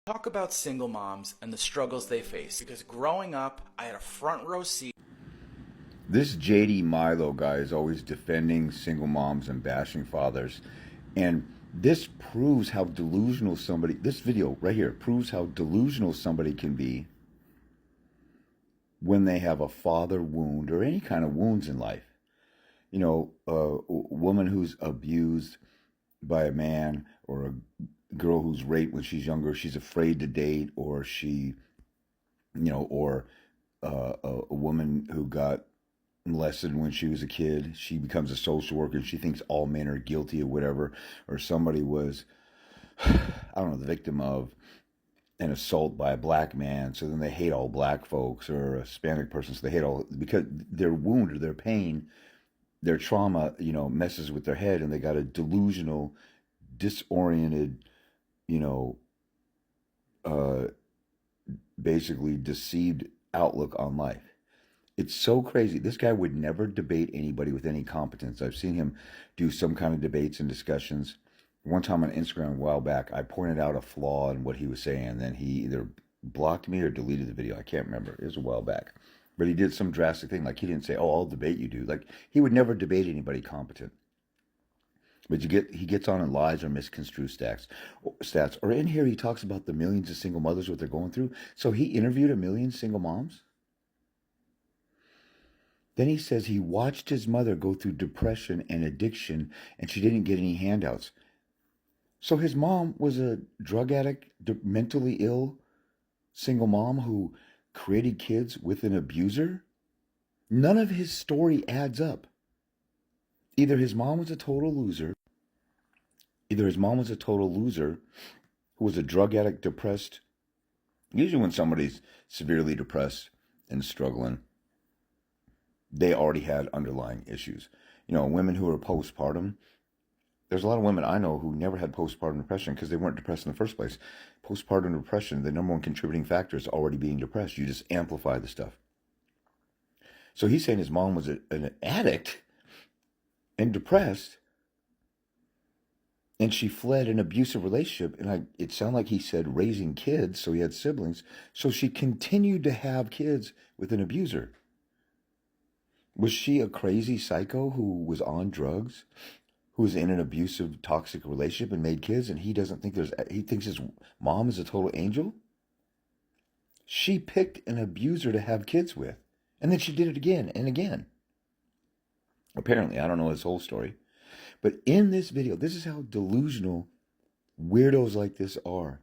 Talk about single moms and the struggles they face because growing up, I had a front row seat. This JD Milo guy is always defending single moms and bashing fathers. And this proves how delusional somebody, this video right here proves how delusional somebody can be when they have a father wound or any kind of wounds in life. You know, a woman who's abused by a man, or a girl who's raped when she's younger, she's afraid to date, or or a woman who got molested when she was a kid. She becomes a social worker and she thinks all men are guilty of whatever, or somebody was, I don't know, the victim of an assault by a black man, so then they hate all black folks, or a Hispanic person, so they hate all, because their wound or their pain, their trauma, messes with their head, and they got a delusional, disoriented, you know, uh, basically deceived outlook on life. It's so crazy. This guy would never debate anybody with any competence. I've seen him do some kind of debates and discussions. One time on Instagram a while back, I pointed out a flaw in what he was saying, and then he either blocked me or deleted the video. I can't remember. It was a while back. But he did some drastic thing. Like, he didn't say, "Oh, I'll debate you, dude." Like, he would never debate anybody competent. But he gets on and lies or misconstrues stats. Or in here, he talks about the millions of single mothers, what they're going through. So he interviewed a million single moms. Then he says he watched his mother go through depression and addiction, and she didn't get any handouts. So his mom was a drug addict, mentally ill single mom who created kids with an abuser? None of his story adds up. Either his mom was a total loser, either his mom was a total loser who was a drug addict, depressed. Usually when somebody's severely depressed and struggling, they already had underlying issues. Women who are postpartum, there's a lot of women I know who never had postpartum depression because they weren't depressed in the first place. Postpartum depression, the number one contributing factor is already being depressed. You just amplify the stuff. So he's saying his mom was an addict and depressed, and she fled an abusive relationship. And it sounded like he said raising kids, so he had siblings. So she continued to have kids with an abuser. Was she a crazy psycho who was on drugs, who was in an abusive, toxic relationship and made kids, and he thinks his mom is a total angel? She picked an abuser to have kids with, and then she did it again and again. Apparently, I don't know his whole story. But in this video, this is how delusional weirdos like this are.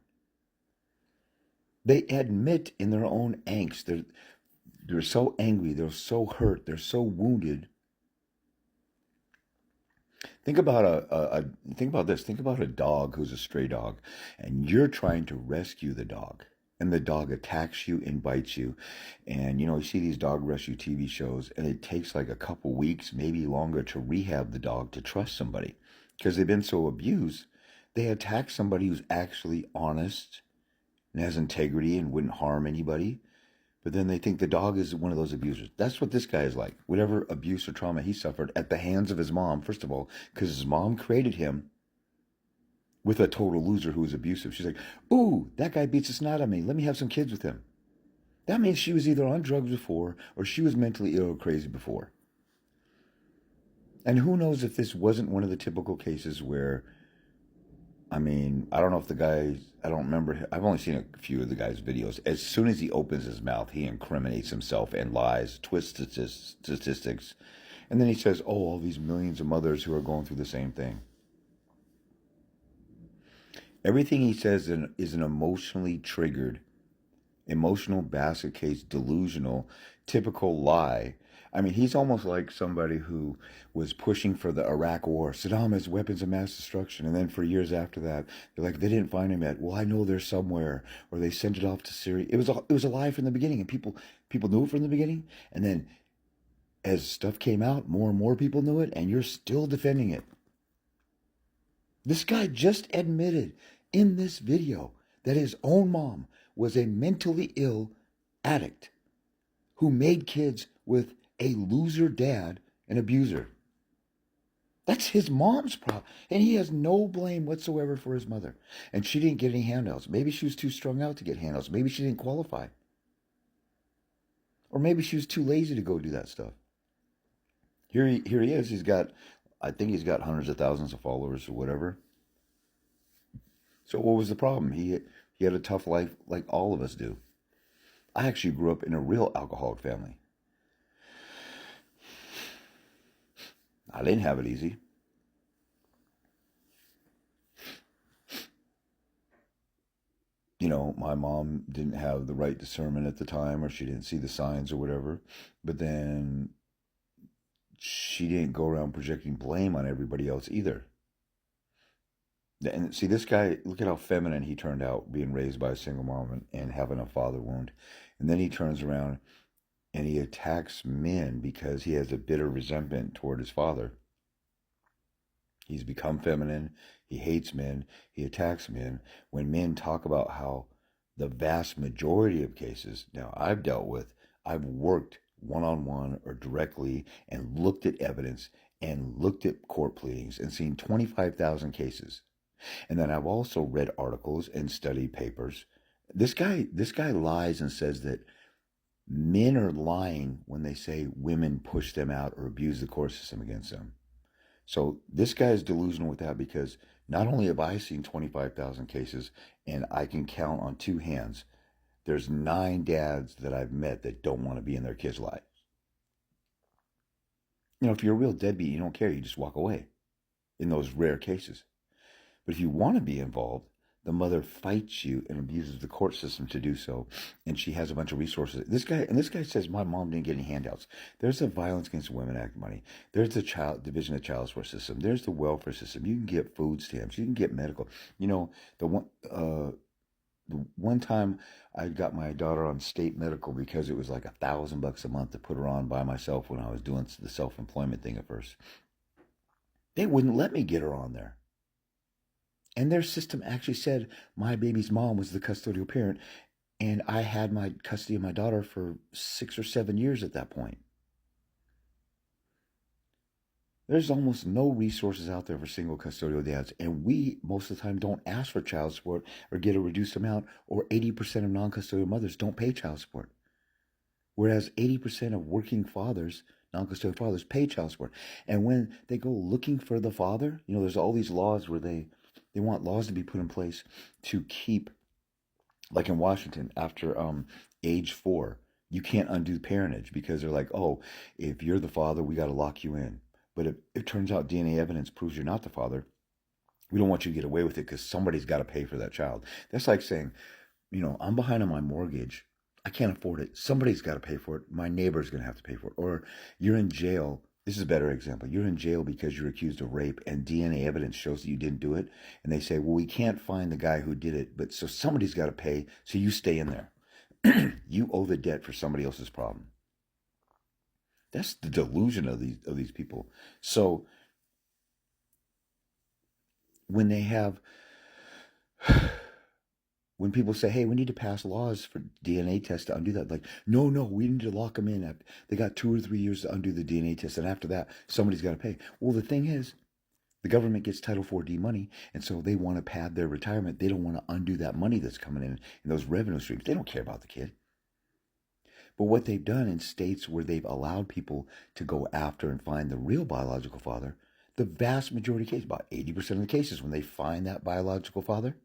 They admit in their own angst. They're so angry, they're so hurt, they're so wounded. Think about think about this. Think about a dog who's a stray dog, and you're trying to rescue the dog, and the dog attacks you and bites you. And you see these dog rescue TV shows, and it takes like a couple weeks, maybe longer, to rehab the dog to trust somebody because they've been so abused. They attack somebody who's actually honest and has integrity and wouldn't harm anybody. But then they think the dog is one of those abusers. That's what this guy is like. Whatever abuse or trauma he suffered at the hands of his mom, first of all, because his mom created him with a total loser who was abusive. She's like, "Ooh, that guy beats the snot out of me. Let me have some kids with him." That means she was either on drugs before or she was mentally ill or crazy before. And who knows if this wasn't one of the typical cases where, I don't know if the guy, I don't remember. I've only seen a few of the guy's videos. As soon as he opens his mouth, he incriminates himself and lies, twists statistics. And then he says, "Oh, all these millions of mothers who are going through the same thing." Everything he says is an emotionally triggered, emotional basket case, delusional, typical lie. He's almost like somebody who was pushing for the Iraq war. Saddam has weapons of mass destruction. And then for years after that, they're like, they didn't find him yet. Well, I know they're somewhere. Or they sent it off to Syria. It was a lie from the beginning. And people knew it from the beginning. And then as stuff came out, more and more people knew it. And you're still defending it. This guy just admitted in this video that his own mom was a mentally ill addict who made kids with a loser dad and abuser. That's his mom's problem. And he has no blame whatsoever for his mother. And she didn't get any handouts. Maybe she was too strung out to get handouts. Maybe she didn't qualify. Or maybe she was too lazy to go do that stuff. Here he is. I think he's got hundreds of thousands of followers or whatever. So what was the problem? He had a tough life like all of us do. I actually grew up in a real alcoholic family. I didn't have it easy. You know, my mom didn't have the right discernment at the time, or she didn't see the signs or whatever. But then she didn't go around projecting blame on everybody else either. And see, this guy, look at how feminine he turned out being raised by a single mom and having a father wound. And then he turns around and he attacks men because he has a bitter resentment toward his father. He's become feminine. He hates men. He attacks men. When men talk about how the vast majority of cases, now I've worked one-on-one or directly and looked at evidence and looked at court pleadings and seen 25,000 cases. And then I've also read articles and studied papers. This guy lies and says that men are lying when they say women push them out or abuse the court system against them. So this guy is delusional with that because not only have I seen 25,000 cases, and I can count on two hands, there's 9 dads that I've met that don't want to be in their kids' lives. You know, if you're a real deadbeat, you don't care. You just walk away in those rare cases. But if you want to be involved, the mother fights you and abuses the court system to do so, and she has a bunch of resources. This guy says my mom didn't get any handouts. There's the Violence Against Women Act money. There's the Division of Child Support system. There's the welfare system. You can get food stamps. You can get medical. You know, the one time I got my daughter on state medical because it was like $1,000 a month to put her on by myself when I was doing the self-employment thing at first. They wouldn't let me get her on there. And their system actually said my baby's mom was the custodial parent, and I had my custody of my daughter for 6 or 7 years at that point. There's almost no resources out there for single custodial dads, and we most of the time don't ask for child support or get a reduced amount, or 80% of non-custodial mothers don't pay child support. Whereas 80% of working fathers, non-custodial fathers, pay child support. And when they go looking for the father, you know, there's all these laws where they want laws to be put in place to keep, like in Washington, after age 4, you can't undo parentage because they're like, oh, if you're the father, we got to lock you in. But if it turns out DNA evidence proves you're not the father, we don't want you to get away with it because somebody's got to pay for that child. That's like saying, you know, I'm behind on my mortgage. I can't afford it. Somebody's got to pay for it. My neighbor's going to have to pay for it. Or you're in jail. This is a better example. You're in jail because you're accused of rape and DNA evidence shows that you didn't do it. And they say, well, we can't find the guy who did it, but so somebody's got to pay, so you stay in there. You owe the debt for somebody else's problem. That's the delusion of these people. So when they have, when people say, hey, we need to pass laws for DNA tests to undo that, like, no, we need to lock them in. They got 2 or 3 years to undo the DNA test, and after that, somebody's got to pay. Well, the thing is, the government gets Title 4D money, and so they want to pad their retirement. They don't want to undo that money that's coming in those revenue streams. They don't care about the kid. But what they've done in states where they've allowed people to go after and find the real biological father, the vast majority of cases, about 80% of the cases, when they find that biological father,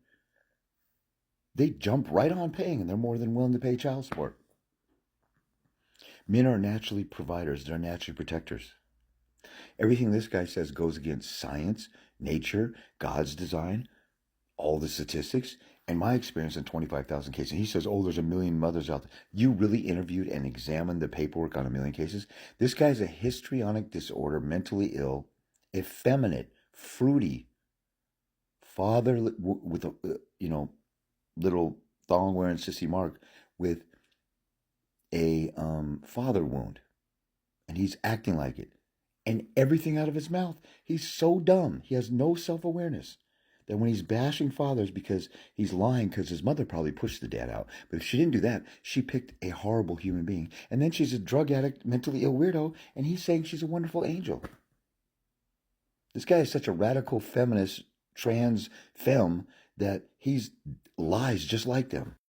they jump right on paying, and they're more than willing to pay child support. Men are naturally providers. They're naturally protectors. Everything this guy says goes against science, nature, God's design, all the statistics, and my experience in 25,000 cases. He says, oh, there's 1 million mothers out there. You really interviewed and examined the paperwork on 1 million cases? This guy's a histrionic disorder, mentally ill, effeminate, fruity, father with a, little thong-wearing sissy Mark with a father wound. And he's acting like it. And everything out of his mouth, he's so dumb. He has no self-awareness that when he's bashing fathers because he's lying because his mother probably pushed the dad out. But if she didn't do that, she picked a horrible human being. And then she's a drug addict, mentally ill weirdo, and he's saying she's a wonderful angel. This guy is such a radical feminist, trans femme that he's lies just like them.